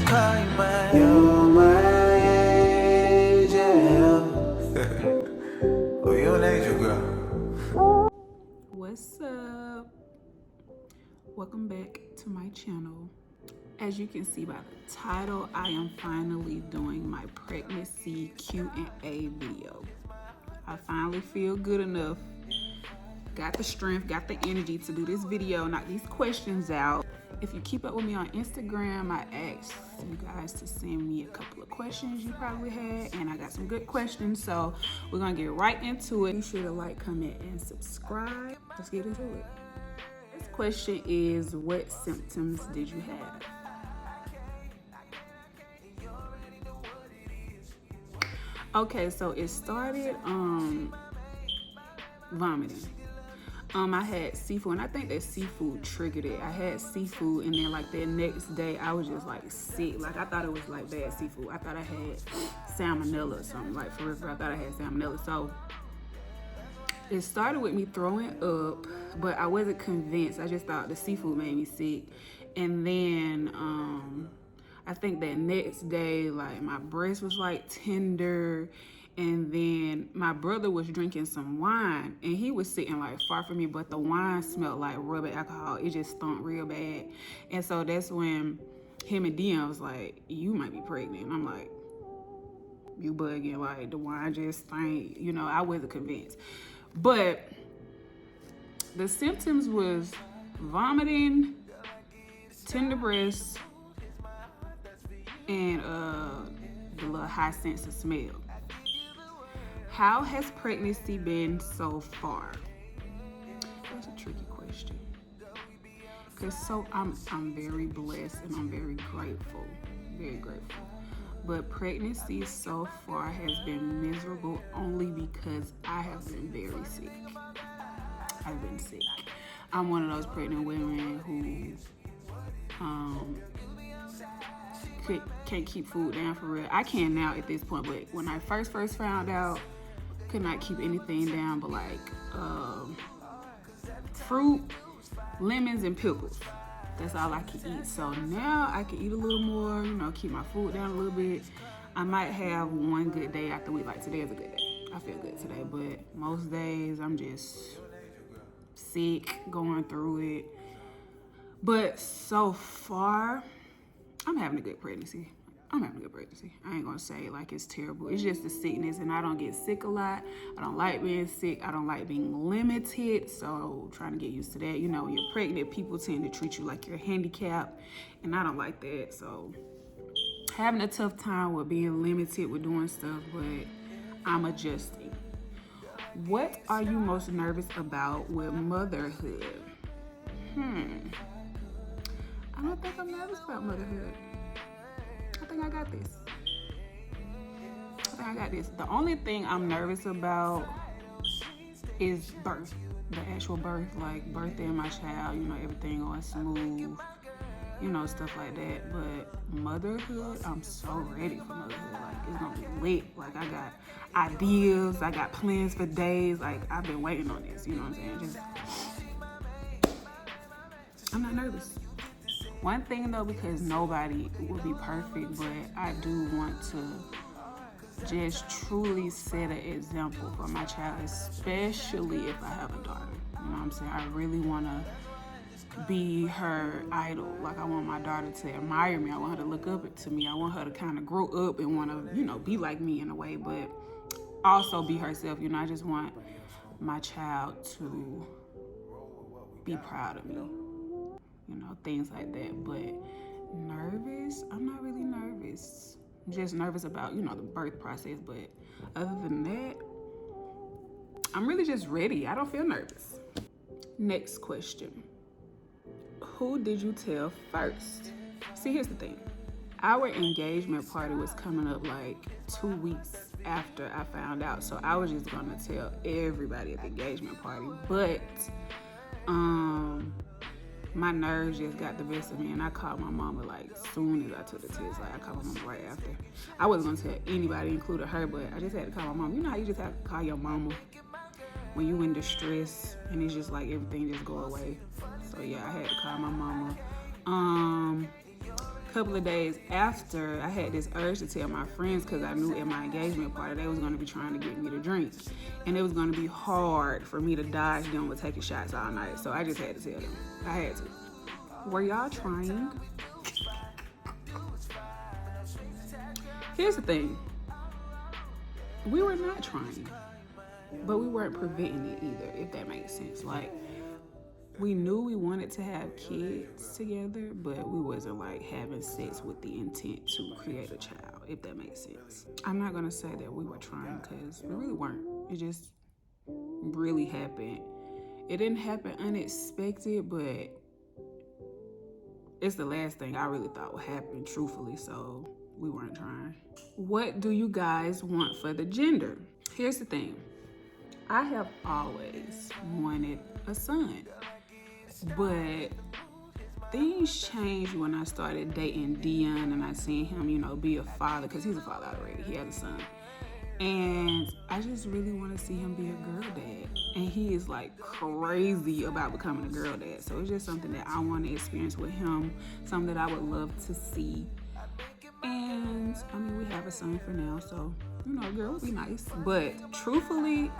call you mine. You're my angel. Oh, you an angel, girl. What's up? Welcome back to my channel. As you can see by the title, I am finally doing my pregnancy Q&A video. I finally feel good enough, got the strength, got the energy to do this video, knock these questions out. If you keep up with me on Instagram, I asked you guys to send me a couple of questions you probably had, and I got some good questions, so we're gonna get right into it. Be sure to like, comment, and subscribe. Let's get into it. This question is, what symptoms did you have? Okay, so it started vomiting. I had seafood, and I think that seafood triggered it. I had seafood, and then like that next day, I was just like sick. Like I thought it was like bad seafood. I thought I had salmonella or something. Like for real, I thought I had salmonella. So it started with me throwing up, but I wasn't convinced. I just thought the seafood made me sick. And then I think that next day, like my breast was like tender. And then my brother was drinking some wine, and he was sitting like far from me, but the wine smelled like rubbing alcohol. It just stunk real bad. And so that's when him and Dion was like, you might be pregnant. And I'm like, you bugging, like the wine just stank. You know, I wasn't convinced. But the symptoms was vomiting, tender breasts, and the little high sense of smell. How has pregnancy been so far? That's a tricky question. Cause I'm very blessed and I'm very grateful, But pregnancy so far has been miserable only because I have been very sick. I've been sick. I'm one of those pregnant women who can't keep food down for real. I can now at this point, but when I first found out, could not keep anything down but like fruit, lemons, and pickles. That's all I can eat. So now I can eat a little more, you know, keep my food down a little bit. I might have one good day after week. Like today is a good day. I feel good today, but most days I'm just sick, going through it. But so far, I'm having a good pregnancy. I ain't gonna say like it's terrible. It's just the sickness, and I don't get sick a lot. I don't like being sick. I don't like being limited. So trying to get used to that. You know, when you're pregnant, people tend to treat you like you're handicapped, and I don't like that. So having a tough time with being limited with doing stuff, but I'm adjusting. What are you most nervous about with motherhood? I don't think I'm nervous about motherhood. I think I got this. The only thing I'm nervous about is birth. The actual birth, like birthing my child, you know, everything going smooth, you know, stuff like that. But motherhood, I'm so ready for motherhood. Like, it's gonna be lit. Like, I got ideas, I got plans for days. Like, I've been waiting on this, you know what I'm saying? I'm not nervous. One thing though, because nobody will be perfect, but I do want to just truly set an example for my child, especially if I have a daughter. You know what I'm saying? I really want to be her idol. Like I want my daughter to admire me. I want her to look up to me. I want her to kind of grow up and want to, you know, be like me in a way, but also be herself. You know, I just want my child to be proud of me. You know, things like that. But nervous? I'm not really nervous. I'm just nervous about, you know, the birth process. But other than that, I'm really just ready. I don't feel nervous. Next question. Who did you tell first? See, here's the thing. Our engagement party was coming up like 2 weeks after I found out. So I was just going to tell everybody at the engagement party. But, my nerves just got the best of me, and I called my mama like soon as I took the test. Like I called my mama right after. I wasn't gonna tell anybody, including her, but I just had to call my mama. You know how you just have to call your mama when you in distress, and it's just like everything just go away. So yeah, I had to call my mama. couple of days after, I had this urge to tell my friends because I knew at my engagement party they was going to be trying to get me to drink. And it was going to be hard for me to dodge them with taking shots all night. So I just had to tell them. I had to. Were y'all trying? Here's the thing. We were not trying, but we weren't preventing it either, if that makes sense. Like, we knew we wanted to have kids together, but we wasn't like having sex with the intent to create a child, if that makes sense. I'm not gonna say that we were trying because we really weren't. It just really happened. It didn't happen unexpected, but it's the last thing I really thought would happen, truthfully, so we weren't trying. What do you guys want for the gender? Here's the thing. I have always wanted a son. But things changed when I started dating Dion and I seen him, you know, be a father, because he's a father already. He has a son. And I just really want to see him be a girl dad. And he is like crazy about becoming a girl dad. So it's just something that I want to experience with him, something that I would love to see. And I mean, we have a son for now, so, you know, a girl would be nice. But truthfully,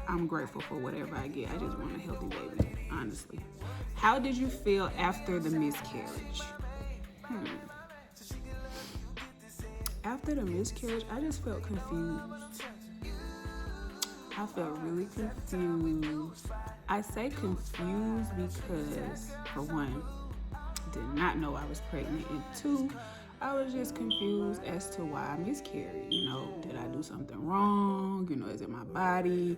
I'm grateful for whatever I get. I just want a healthy baby, honestly. How did you feel after the miscarriage? After the miscarriage, I just felt confused. I felt really confused. I say confused because, for one, did not know I was pregnant, and two, I was just confused as to why I miscarried. You know, did I do something wrong? You know, is it my body?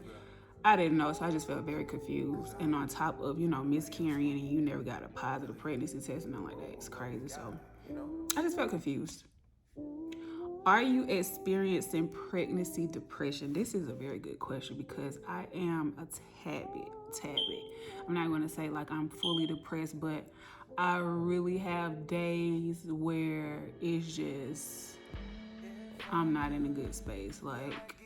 I didn't know, so I just felt very confused. And on top of, you know, miscarrying and you never got a positive pregnancy test and nothing like that, it's crazy. So I just felt confused. Are you experiencing pregnancy depression? This is a very good question because I am a tad bit. I'm not going to say like I'm fully depressed, but I really have days where it's just, I'm not in a good space. Like,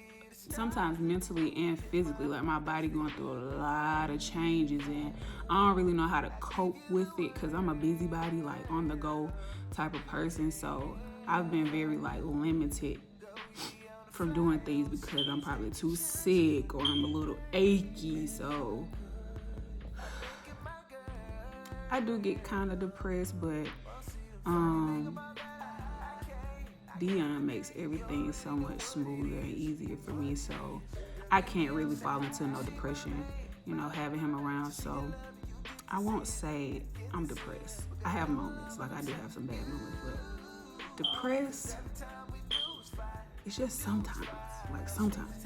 sometimes mentally and physically, like my body going through a lot of changes and I don't really know how to cope with it because I'm a busybody, like on the go type of person. So I've been very like limited from doing things because I'm probably too sick or I'm a little achy. So I do get kind of depressed, but Dion makes everything so much smoother and easier for me, so I can't really fall into no depression, you know, having him around. So I won't say I'm depressed. I have moments, like I do have some bad moments, but depressed, it's just sometimes, like sometimes.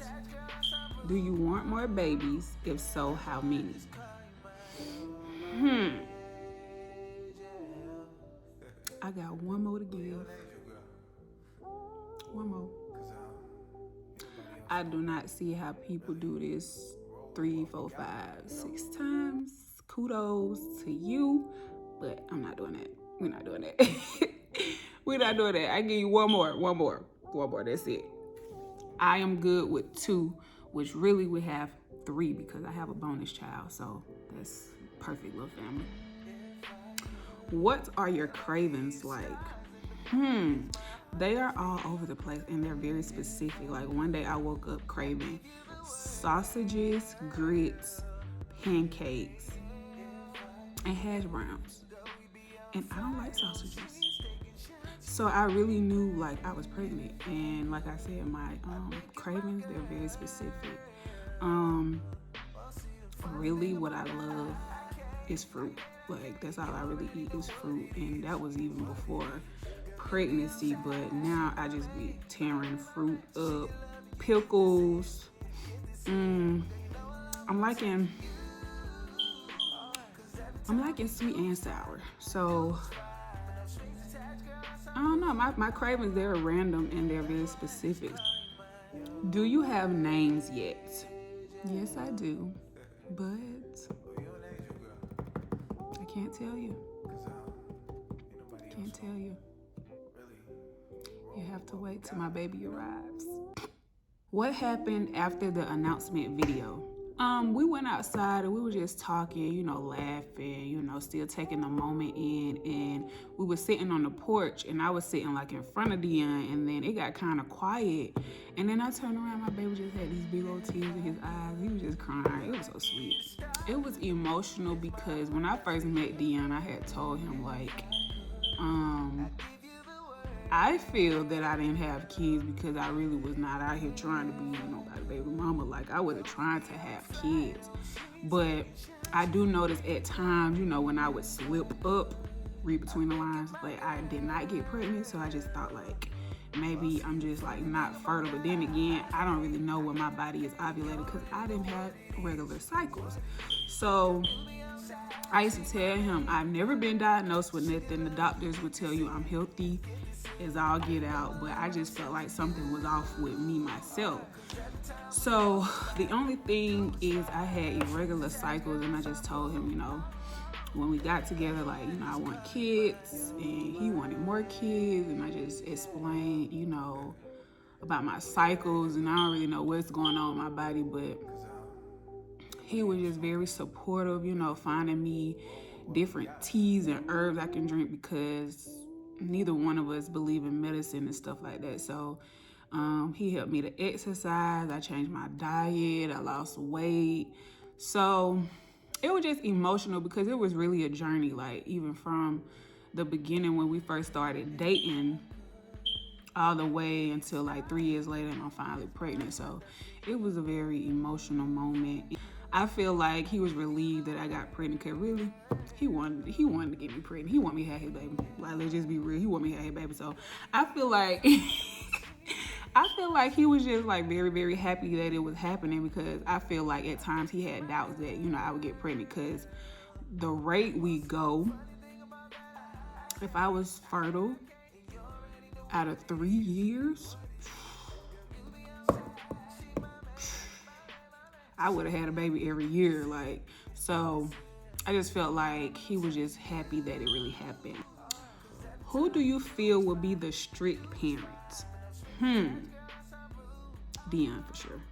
Do you want more babies? If so, how many? I got one more to give. One more. I do not see how people do this 3, 4, 5, 6 times. Kudos to you, but I'm not doing that. We're not doing that. We're not doing that. I give you one more. That's it. I am good with 2, which really we have 3 because I have a bonus child, so that's perfect little family. What are your cravings like? They are all over the place and they're very specific. Like one day I woke up craving sausages, grits, pancakes, and hash browns. And I don't like sausages. So I really knew like I was pregnant. And like I said, my cravings, they're very specific. Really what I love is fruit. Like that's all I really eat is fruit. And that was even before pregnancy, but now I just be tearing fruit up. Pickles. I'm liking sweet and sour. So I don't know, my cravings, they're random and they're very specific. Do you have names yet? Yes, I do, but I can't tell you. Can't tell you. You have to wait till my baby arrives. What happened after the announcement video? We went outside and we were just talking, you know, laughing, you know, still taking the moment in. And we were sitting on the porch and I was sitting like in front of Dion, and then it got kind of quiet. And then I turned around, my baby just had these big old tears in his eyes. He was just crying. It was so sweet. It was emotional because when I first met Dion, I had told him like, I feel that I didn't have kids because I really was not out here trying to be, you know, like baby mama. Like I wasn't trying to have kids. But I do notice at times, you know, when I would slip up, read between the lines, but I did not get pregnant. So I just thought like, maybe I'm just like not fertile. But then again, I don't really know when my body is ovulating because I didn't have regular cycles. So I used to tell him I've never been diagnosed with nothing. The doctors would tell you I'm healthy as all get out, but I just felt like something was off with me myself. So the only thing is I had irregular cycles, and I just told him, you know, when we got together, like, you know, I want kids, and he wanted more kids, and I just explained, you know, about my cycles, and I don't really know what's going on with my body, but he was just very supportive, you know, finding me different teas and herbs I can drink because neither one of us believe in medicine and stuff like that. So he helped me to exercise. I changed my diet. I lost weight. So it was just emotional because it was really a journey. Like even from the beginning when we first started dating all the way until like 3 years later and I'm finally pregnant. So it was a very emotional moment. I feel like he was relieved that I got pregnant because really, he wanted to get me pregnant. He wanted me to have his baby. Like, let's just be real. He wanted me to have his baby. So I feel like he was just like very, very happy that it was happening because I feel like at times he had doubts that, you know, I would get pregnant because the rate we go, if I was fertile out of 3 years, I would have had a baby every year. Like, so I just felt like he was just happy that it really happened. Who do you feel will be the strict parents? Dion for sure.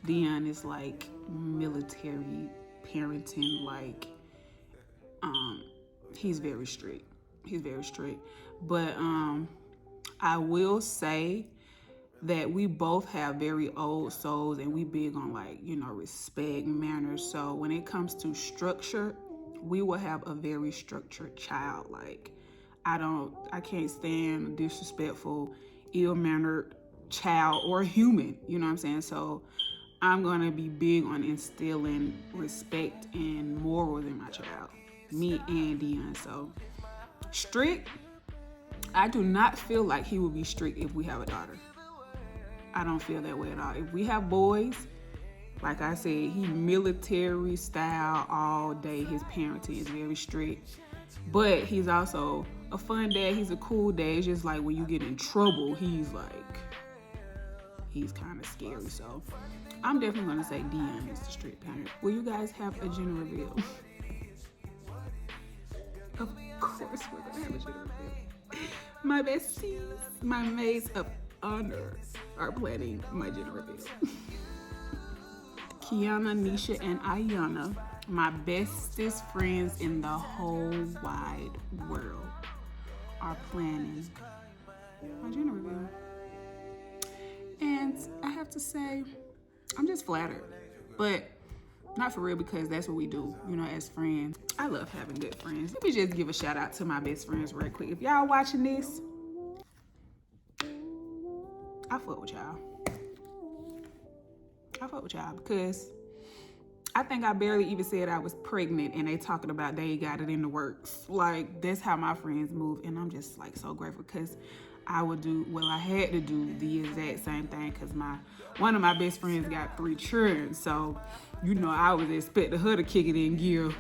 Dion is like military parenting. Like, he's very strict. But I will say that we both have very old souls and we big on like, you know, respect, manners. So when it comes to structure, we will have a very structured child. Like I can't stand a disrespectful, ill-mannered child or human, you know what I'm saying? So I'm gonna be big on instilling respect and morals in my child, me and Dion. So strict, I do not feel like he will be strict if we have a daughter. I don't feel that way at all. If we have boys, like I said, he military style all day. His parenting is very strict. But he's also a fun dad. He's a cool dad. It's just like when you get in trouble, he's kind of scary. So I'm definitely going to say Dion is the strict parent. Will you guys have a gender reveal? Of course we're going to have a gender reveal. My besties, my maids of honor are planning my gender reveal. Kiana, Nisha, and Ayana, my bestest friends in the whole wide world, are planning my gender reveal. And I have to say, I'm just flattered, but not for real because that's what we do, you know, as friends. I love having good friends. Let me just give a shout out to my best friends real quick. If y'all watching this, I fuck with y'all. Because I think I barely even said I was pregnant and they talking about they got it in the works. Like, that's how my friends move. And I'm just like so grateful because I had to do the exact same thing because one of my best friends got 3 children. So, you know, I was expecting her to kick it in gear.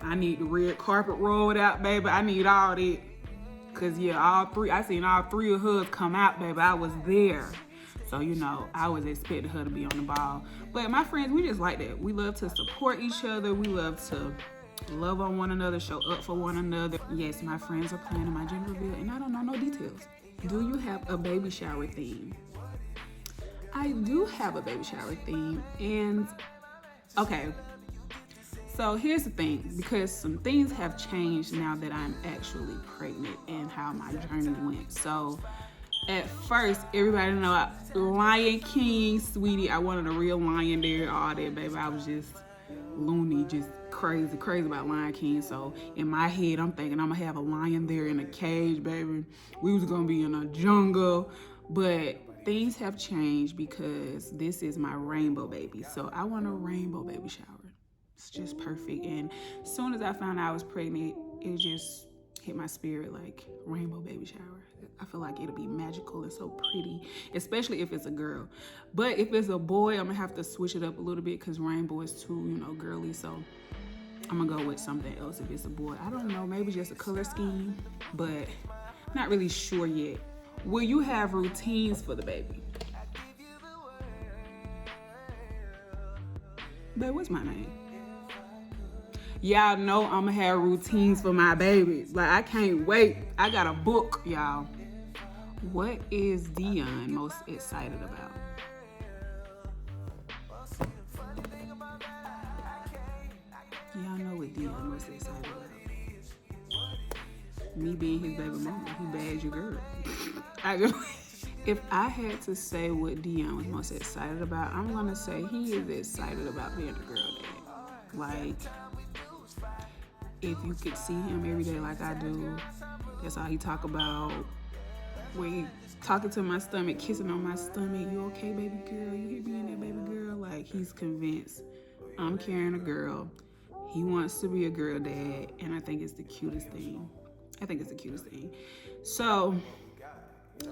I need the red carpet rolled out, baby. I need all that. Cause I seen all 3 of hers come out, baby. I was there. So, you know, I was expecting her to be on the ball. But my friends, we just like that. We love to support each other. We love to love on one another, show up for one another. Yes, my friends are planning my gender reveal and I don't know no details. Do you have a baby shower theme? I do have a baby shower theme, and okay. So here's the thing, because some things have changed now that I'm actually pregnant and how my journey went. So at first, everybody know Lion King, sweetie. I wanted a real lion there, all that, baby. I was just loony, just crazy about Lion King. So in my head, I'm thinking I'm gonna have a lion there in a cage, baby. We was gonna be in a jungle, but things have changed because this is my rainbow baby. So I want a rainbow baby shower. It's just perfect. And as soon as I found out I was pregnant, it just hit my spirit like rainbow baby shower. I feel like it'll be magical and so pretty, especially if it's a girl. But if it's a boy, I'm gonna have to switch it up a little bit because rainbow is too, girly. So I'm gonna go with something else if it's a boy. I don't know, maybe just a color scheme, but not really sure yet. Will you have routines for the baby? Babe, what's my name? Y'all know I'm gonna have routines for my baby. Like, I can't wait. I got a book, y'all. What is Dion most excited about? Y'all know what Dion most excited about. Me being his baby mama. He bad your girl. If I had to say what Dion was most excited about, I'm gonna say he is excited about being a girl dad. Like, if you could see him every day like I do, that's all he talk about. When he talking to my stomach, kissing on my stomach, you okay, baby girl? You hear me in that, baby girl? Like, he's convinced I'm carrying a girl. He wants to be a girl dad, and I think it's the cutest thing. So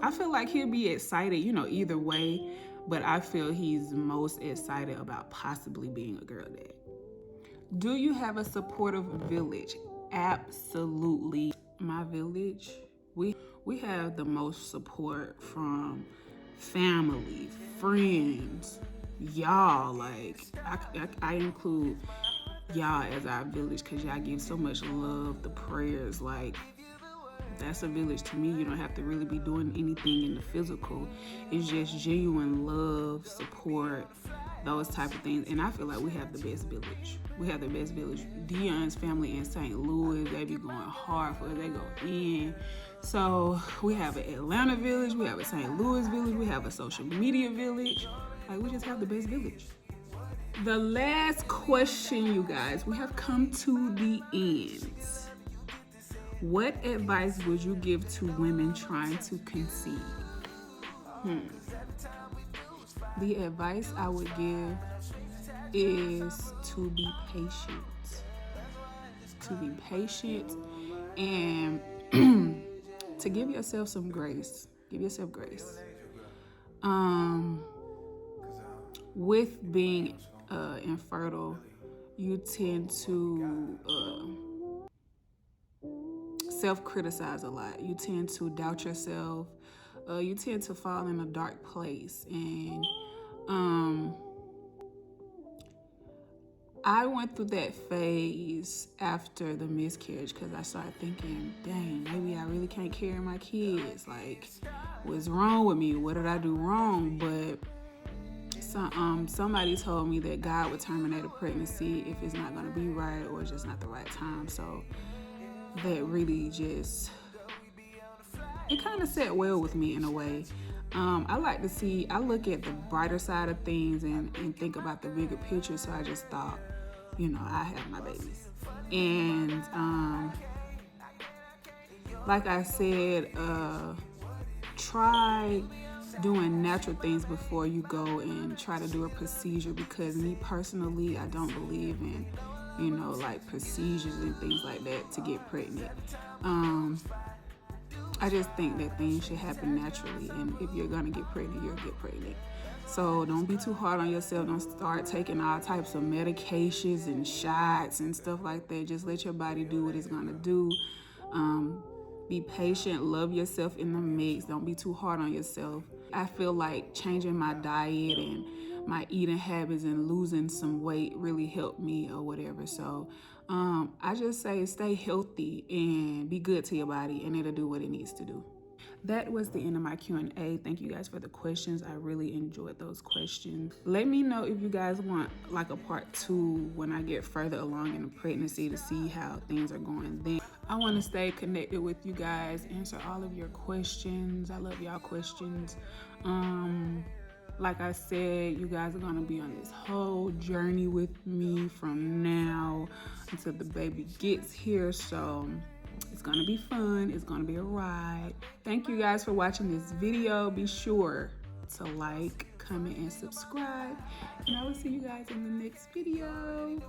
I feel like he'll be excited, either way, but I feel he's most excited about possibly being a girl dad. Do you have a supportive village? Absolutely. My village, we have the most support from family, friends, y'all. Like, I include y'all as our village because y'all give so much love, the prayers. Like, that's a village to me. You don't have to really be doing anything in the physical. It's just genuine love, support, those type of things. And I feel like we have the best village. Dion's family in St. Louis, they be going hard for it. They go in. So we have an Atlanta village, we have a St. Louis village, we have a social media village. Like, we just have the best village. The last question, you guys, we have come to the end. What advice would you give to women trying to conceive? The advice I would give is to be patient. And to give yourself some grace. Give yourself grace. With being infertile, you tend to self-criticize a lot. You tend to doubt yourself. You tend to fall in a dark place. And I went through that phase after the miscarriage because I started thinking, dang, maybe I really can't carry my kids. Like, what's wrong with me? What did I do wrong? But somebody told me that God would terminate a pregnancy if it's not going to be right or it's just not the right time. So that really just, it kind of sat well with me in a way. I look at the brighter side of things and think about the bigger picture. So I just thought, I have my babies. And like I said, try doing natural things before you go and try to do a procedure, because me personally, I don't believe in, like procedures and things like that to get pregnant. I just think that things should happen naturally, and if you're gonna get pregnant, you'll get pregnant. So don't be too hard on yourself. Don't start taking all types of medications and shots and stuff like that. Just let your body do what it's gonna do. Be patient, love yourself in the mix. Don't be too hard on yourself. I feel like changing my diet and my eating habits and losing some weight really helped me or whatever. So I just say stay healthy and be good to your body, and it'll do what it needs to do. that was the end of my Q&A. Thank you guys for the questions. I really enjoyed those questions. Let me know if you guys want like a part 2 when I get further along in the pregnancy to see how things are going then. I want to stay connected with you guys, answer all of your questions. I love y'all questions. Like I said, you guys are gonna be on this whole journey with me from now until the baby gets here. So it's gonna be fun. It's gonna be a ride. Thank you guys for watching this video. Be sure to like, comment, and subscribe. And I will see you guys in the next video.